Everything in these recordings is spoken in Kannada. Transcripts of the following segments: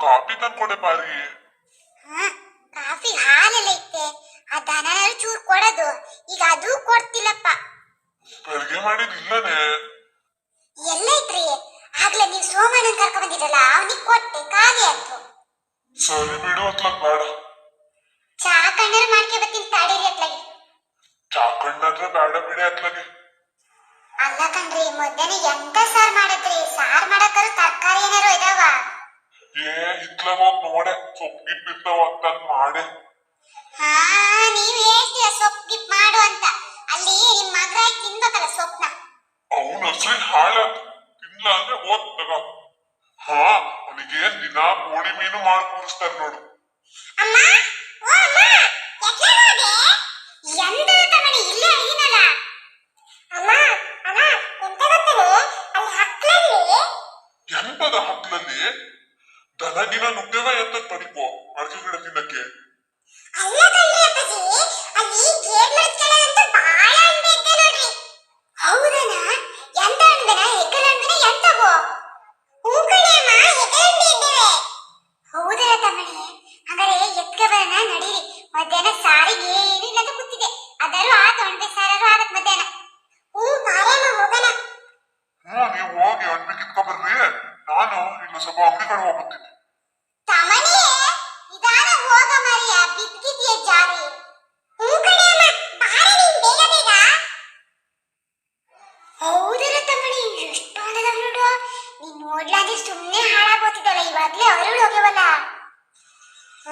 ಕಾಫಿ ತಂದ್ಕೊಡೆ ಪಾರಿ. ಕಾಫಿ ಹಾಲೆಲ್ಲ ಇತ್ತೆ, ಆ ದನನಾರು ಚೂರು ಕೊಡೋದು, ಈಗ ಅದು ಕೊಡ್ತಿಲ್ಲಪ್ಪ. ಬೆಳಗ್ಗೆ ಮಾಡಿದಿಲ್ಲನೆ ಎಲ್ಲ ಐತ್ರಿ, ಆಗ್ಲೇ ನೀವು ಸೋಮಣ್ಣನ್ ಕರ್ಕ ಬಂದಿರಲ್ಲ, ಅವನಿಗೆ ಕೊಟ್ಟೆ, ಖಾಲಿ ಆಯ್ತು. ಸರಿ ಬಿಡು ಅತ್ಲಾಗ ಬೇಡ. ಚಾ ಕಣ್ಣರು ಮಾಡ್ಕೆ ಬರ್ತೀನಿ ತಡೀರಿ ಅತ್ಲಾಗಿ. ಚಾಕಣ್ಣಾದ್ರೆ ಬೇಡ ಬಿಡಿ ಅತ್ಲಾಗೆ. ಅಲ್ಲ ಕಣ್ರಿ, ಮಧ್ಯಾಹ್ನ ಎಂತ ಸಾರ್ ಮಾಡದ್ರಿ? ಸಾರ್ ಮಾಡಕ್ಕಾರು ತರಕಾರಿ ಏನಾರು ಇದಾವ? ಇತ್ಲಾಗ ಹೋಗಿ ನೋಡೆ, ಸೊಪ್ಪು ಗಿಪ್ಪು ಇರ್ತಾವ ಅಂತ ಮಾಡೆ. ನೀವ್ ಹೇಳ್ತೀಯ ಸೊಪ್ಪು ಗಿಪ್ ಮಾಡು ಅಂತ, ಅಲ್ಲಿ ನಿಮ್ ಮಗ ತಿನ್ಬೇಕಲ್ಲ ಸೊಪ್ಪನ. ಅವನ ಹಸ್ರಿ ಹಾಳಾತು, ತಿನ್ಲ ಅಂದ್ರೆ ಹೋದ್ ತಗ. ಅವನಿಗೆ ದಿನ ಕೋಳಿ ಮೀನು ಮಾಡಿ ಕೂರಿಸ್ತಾರ ನೋಡು. ಅಮ್ಮ, ಓ ಅಮ್ಮ, ಯಾಕೆ ಹೋದೆ? ಎಂದ ತಮಣಿ ಇಲ್ಲೇ ಇದೀನಲ್ಲ. ಅಮ್ಮ, ಅಮ್ಮ, ಎಂತ ಗೊತ್ತೇನೆ, ಅಲ್ಲಿ ಹಕ್ಲಲ್ಲಿ. ಎಂತದ ಹಕ್ಲಲ್ಲಿ? ದನಗಿನ ನುಗ್ಗವ ಎಂತ ಪಡಿಕೋ ಅಡಿಕೆ ಗಿಡ ತಿನ್ನಕ್ಕೆ. ಅಲ್ಲ ಕಣ್ರಿ ಅಪ್ಪಾಜಿ, ಅಲ್ಲಿ ಗೇಟ್ ಮರದ ಕೆಳಗಂತೂ ಬಾಳ ಹಣ್ಣು ಇದ್ದೆ ನೋಡ್ರಿ. ಹೌದನಾ? ಎಂತ ಹಣ್ಣುನ? ಹೆಗ್ಗಲ ಹಣ್ಣುನ ಎಂತವೋ? ಹೂ ಕಣೆ ಅಮ್ಮ, ಹೆಗ್ಗಲ ಹಣ್ಣು ಇದ್ದೇವೆ. ಹೌದಾ ತಮ್ಮಣಿ? ಹಾಗಾದ್ರೆ ಎತ್ಕೆ ಬರೋಣ ನಡೀರಿ. ಮಧ್ಯಾಹ್ನ ಸಾರಿಗೆ ಏನಿಲ್ಲ ಅಂತ ಕೂತಿದೆ, ಅದಾರು ಆತ ಅಣ್ಬೆ ಸಾರಾರು ಆಗತ್ ಮಧ್ಯಾಹ್ನ. ಮಾರಮ್ಮ ಹೋಗೋಣ. ನೀವು ಹೋಗಿ ಅಣ್ಬೆ ಕಿತ್ಕೊ ಬರ್ರಿ, ನಾನು ಇಲ್ಲ ಸ್ವಲ್ಪ ಅಂಗಡಿ ಕಡೆ ಹೋಗ್ಬರ್ತೀನಿ. ತಮ್ಮಣಿ, ನಿಧಾನ ಹೋಗ ಮಾರಿಯ, ಬಿದ್ದಿದೆಯೇ ಜಾರಿ. ಹೂ ಕಣೆ ಅಮ್ಮ, ಬಾರ ನೀನ್ ಬೇಗ ಬೇಗ. ಹೌದಲ್ಲ ತಮ್ಮಣಿ, ಎಷ್ಟು ಹಣದವ ನೋಡು. ನೀನ್ ನೋಡ್ಲಾದ್ರೆ ಸುಮ್ಮನೆ ಹಾಳಾಗೋತಿದ್ದಲ್ಲ, ಇವಾಗ್ಲೇ ಅರುಳು ಹೋಗ್ಯವಲ್ಲ.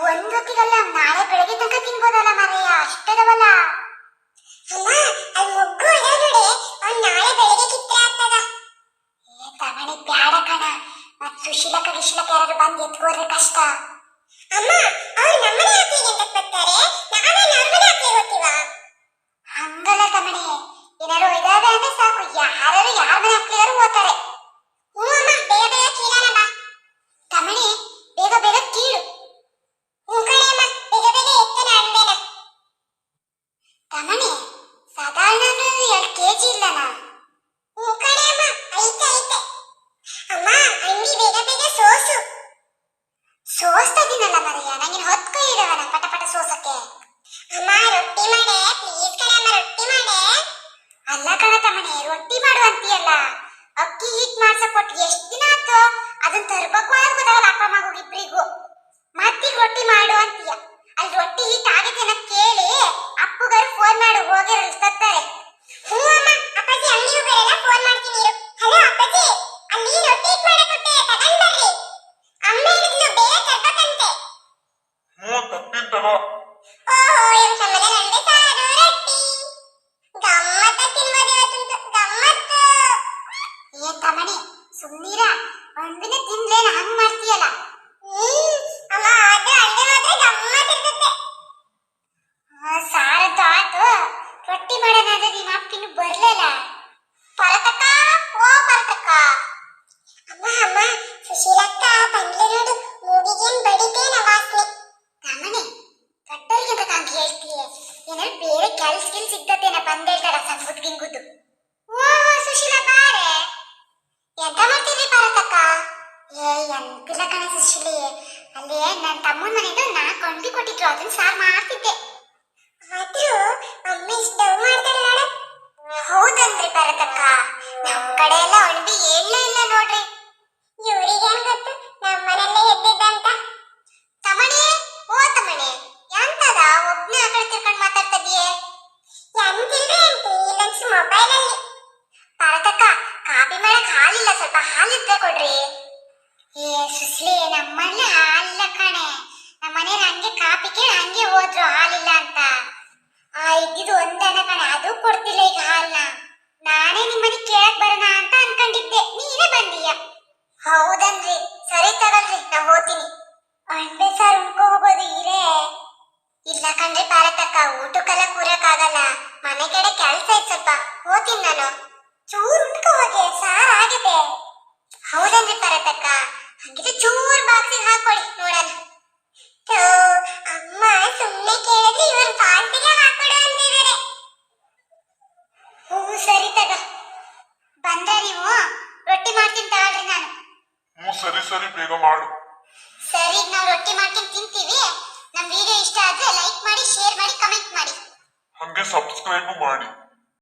ಒಂದೊತ್ತಿಗಲ್ಲ, ನಾಳೆ ಬೆಳಗ್ಗೆ ತನಕ ತಿನ್ಬೋದಲ್ಲ ಮಾರಯ್ಯ, ಅಷ್ಟದವಲ್ಲ. ಅಮ್ಮ, ಅಲ್ಲಿ ಮೊಗ್ಗು ಅದ ನೋಡಿ, ಅವ್ನು ನಾಳೆ ಬೆಳಗ್ಗೆ ಕಿತ್ರೆ ಆಗ್ತದ. ತಮ್ಮಣಿ ಬ್ಯಾಡ ಕಣ, ಮತ್ ಸುಶೀಲಕ್ಕ ಗಿಶೀಲಕ್ಕ ಯಾರು ಬಂದು ಎತ್ಕೋದ್ರೆ ಕಷ್ಟ. ಅಮ್ಮ, ಅವ್ರು ನಮ್ಮನೆ ಹಾಕ್ಲಿಗೆ ಅಂತ ಬರ್ತಾರೆ, ನಾವೇನು ಅವ್ರ ಮನೆ ಹಾಕ್ಲಿಗೆ ಹೋಗ್ತೀವ? ಹಂಗಲ್ಲ ತಮ್ಮಣಿ, ಏನಾರು ಇದಾವೆ ಅಂದ್ರೆ ಸಾಕು, ಯಾರು ಯಾರ ಮನೆ ಹಾಕ್ಲಿಗಾರು ಹೋಗ್ತಾರೆ. ಅಮ್ಮ, ಬೇಗ ಬೇಗ ಕೀಳೋಣ ಬಾ. ತಮ್ಮಣಿ, ಬೇಗ ಬೇಗ ಕೀಳು. ಕಣೆ ಅಮ್ಮ, ಬೇಗ ಬೇಗ ಎತ್ತನ ಅಣ್ಬೇನ. ತಮ್ಮಣಿ, ಸಾಧಾರಣ 2 kg ಇಲ್ಲನಾ? ಕಣೆ ಅಮ್ಮ, ಐತೆ ಐತೆ. ಅಮ್ಮ, ಅಂಡಿ ಬೇಗ ಬೇಗ ಸೋಸು. ಸೋಸ್ತಾ ಇದೀನಲ್ಲ ಮರಿಯ, ನಂಗಿನ 10 ಕೈ ಇಡವನ ಪಟ ಪಟ ಸೋಸಕ್ಕೆ. ಅಮ್ಮ, ರೊಟ್ಟಿ ಮಾಡೆ ಪ್ಲೀಸ್ ಕಣೆ ಅಮ್ಮ, ರೊಟ್ಟಿ ಮಾಡೆ. ಅಲ್ಲ ಕಣ ತಮ್ಮಣಿ, ರೊಟ್ಟಿ ಮಾಡು ಅಂತೀಯಲ್ಲ, ಅಕ್ಕಿ ಹೀಟ್ ಮಾಡ್ಸಕ್ ಕೊಟ್ಟು ಎಷ್ಟು ದಿನ ಆಯ್ತು? ಅದನ್ನ ತರ್ಬೇಕು ಅಂತ ಗೊತ್ತಾಗಲ್ಲ ಅಪ್ಪ ಮಗು ಇಬ್ರಿಗೂ. ಮತ್ತೀಗ ರೊಟ್ಟಿ ಮಾಡು ಅಂತೀಯ. ಅಲ್ಲಿ ರೊಟ್ಟಿ ಹೀಟ್ ಆಗೈತೆ ಅಂತ ಕೇಳಿ ಅಪ್ಪಗಾರು ಫೋನ್ ಮಾಡು, ಹೋಗಿರಲ್ ತರ್ತಾರೆ. ಅಮ್ಮ, ಅಪ್ಪಾಜಿ ಅಂಗಡಿ ಹೋಗರಲ್ಲ, ಫೋನ್ ಮಾಡ್ತೀನಿ ಇರು. ಹಲೋ ಅಪ್ಪಾಜಿ, ಅಲ್ಲಿ ರೊಟ್ಟಿ ಹೀಟ್ ಮಾಡಕ್ ಕೊಟ್ಟೆ, ತಗೊಂಡ್ ಬರ್ರಿ. ಅಮ್ಮ ಹೇಳಿದ್ಲು ಬೇಗ ತರ್ಬೇಕಂತೆ. ತರ್ತೀನಿ ತಗೋ. ಓಹೋ, ಇವ್ ನಮ್ಮನೆ ನಂದೆ ಸಾರು ರೊಟ್ಟಿ ಗಮ್ಮತ್ತ ತಿನ್ಬೋದು ಇವತ್ತಂತೂ, ಗಮ್ಮತ್ತು. ತಮ್ಮಣಿ ಸುಮ್ಮನಿರ, ಒಂದಿನ ತಿನ್ಲೇನ ಹಂಗ್ ಮಾಡ್ತೀಯಲ್ಲ. ಅಮ್ಮ, ಅದು ಅಂಡೆ ಮಾತ್ರ ಗಮ್ಮತ್ತಿರ್ತದೆ. ಸಾರದ್ದು ಆತು, ರೊಟ್ಟಿ ಮಾಡೋಣ ಅಂದ್ರೆ ನಿಮ್ಮ ಅಪ್ಪಿನ್ನು ಬರ್ಲಿಲ್ಲ. ಪರತಕ್ಕ, ಓ ಪರತಕ್ಕ. ಅಮ್ಮ ಅಮ್ಮ, ಸುಶೀಲಕ್ಕ ಬಂದ್ಲು ನೋಡು, ಮೂಗಿಗೇನ್ ಬಡಿತೇನ ವಾಸನೆ. ತಮ್ಮಣಿ, ಕಟ್ಟೋರಿಗಿಂತ ಕಾಂಗಿ ಹೇಳ್ತೀಯ, ಏನಾದ್ರು ಬೇರೆ ಕೆಲ್ಸ ಸಿಗ್ತತೇನ ಬಂದೇಳ್ತಾರ ಸಂಗುದ್ ಗಿಂಗುದು. ಓ ಸುಶೀಲ ಬಾರೆ, ಎಂತ ಮಾಡ್ತೀರಿ ಪರತಕ್ಕ? ಎಂತಿಲ್ಲ ಕಣೆ ಸುಶೀಲಿ, ಅಲ್ಲಿ ನನ್ನ ತಮ್ಮನ ಮನೆಯಿಂದ ನಾ ಕೊಂಡಿ ಕೊಟ್ಟಿದ್ರು, ಅದನ್ನ ಸಾರ್ ಮಾಡ್ತಿದ್ದೆ. ಆದ್ರೂ ಅಮ್ಮ ಇಷ್ಟು ಡವ್ ಮಾಡ್ತಾರೆ ನೋಡ. ಹೌದನ್ರಿ ಪರತಕ್ಕ, ನಮ್ ಕಡೆ ಎಲ್ಲ ಅಣ್ಬಿ ಹೇಳಲೇ ಇಲ್ಲ ನೋಡ್ರಿ. ಇವ್ರಿಗೆ ಏನ್ ಗೊತ್ತು ನಮ್ಮನೆಲ್ಲೇ ಎದ್ದಿದ್ದಂತ. ತಮ್ಮಣಿ, ಓ ತಮ್ಮಣಿ, ಎಂತದ ಒಬ್ನೇ ಆ ಕಡೆ ತಿರ್ಕೊಂಡು ಮಾತಾಡ್ತಿದ್ಯೆ? ಎಂತಿಲ್ರಿ ಅಂತಿ, ಇಲ್ಲೊಂದು ಮೊಬೈಲ್ ಅಲ್ಲಿ. ಪರತಕ್ಕ, ಕಾಪಿ ಮಾಡಕ್ ಹಾಲಿಲ್ಲ, ಸ್ವಲ್ಪ ಹಾಲಿದ್ರೆ ಕೊಡ್ರಿ. ಸುಸ್ಲಿ, ನಮ್ಮಲ್ಲಿ ಹಾಲಿಲ್ಲ ಕಣೆ. ನಮ್ಮನೆ ಹಂಗೆ ಕಾಪಿ ಕೇಳಿ ಹಂಗೆ ಹೋದ್ರು ಹಾಲಿಲ್ಲ ಅಂತ. ಇದ್ದಿದ್ದು ಒಂದನ ಕಣೆ, ಅದು ಕೊಡ್ತಿಲ್ಲ ಈಗ ಹಾಲ್ನ. ನಾನೇ ನಿಮ್ಮನೆ ಕೇಳಕ್ ಬರೋಣ ಅಂತ ಅನ್ಕೊಂಡಿದ್ದೆ, ನೀನೇ ಬಂದೀಯ. ಹೌದನ್ರಿ, ಸರಿ ತಗಲ್ರಿ, ನಾ ಹೋಗ್ತೀನಿ. ಅಣ್ಬೆ ಸಾರ್ ಉಣ್ಕೊ ಹೋಗೋದು ಇರೇ? ಇಲ್ಲ ಕಣ್ರಿ ಪಾರತಕ್ಕ, ಊಟಕ್ಕೆಲ್ಲ ಕೂರಕ್ಕಾಗಲ್ಲ, ಮನೆ ಕಡೆ ಕೆಲ್ಸ ಐತ್ ಸ್ವಲ್ಪ, ಹೋಗ್ತೀನಿ ನಾನು. ಚೂರ್ ಉಣ್ಕೊ ಹೋಗಿ, ಸಾರ್ ಆಗಿದೆ. ಹೌದನ್ರಿ ಪಾರತಕ್ಕ, ಹಂಗಿದ್ರೆ ಚೂರ್ ಬಾಕ್ಸಿಗೆ ಹಾಕೊಳ್ಳಿ ನೋಡೋಣ. ಅಮ್ಮ ಸುಮ್ಮನೆ ಕೇಳಿದ್ರೆ ಇವರು ಬಾಕ್ಸಿಗೆ ಹಾಕೊಡು ಅಂತಿದ್ದಾರೆ. ಸರಿ ತಗ, ಬಂದ ನೀವು? ರೊಟ್ಟಿ ಮಾಡ್ತೀನಿ ತಗೊಳ್ರಿ ನಾನು. ಸರಿ ಸರಿ, ಬೇಗ ಮಾಡು. ಸರಿ ಈಗ ನಾವು ರೊಟ್ಟಿ ಮಾಡ್ಕೊಂಡು ತಿಂತೀವಿ. ನಮ್ಮ ವಿಡಿಯೋ ಇಷ್ಟ ಆದ್ರೆ ಲೈಕ್ ಮಾಡಿ, ಶೇರ್ ಮಾಡಿ, ಕಮೆಂಟ್ ಮಾಡಿ. ಹಂಗೆ ಸಬ್ಸ್ಕ್ರೈಬ್ ಮಾಡಿ.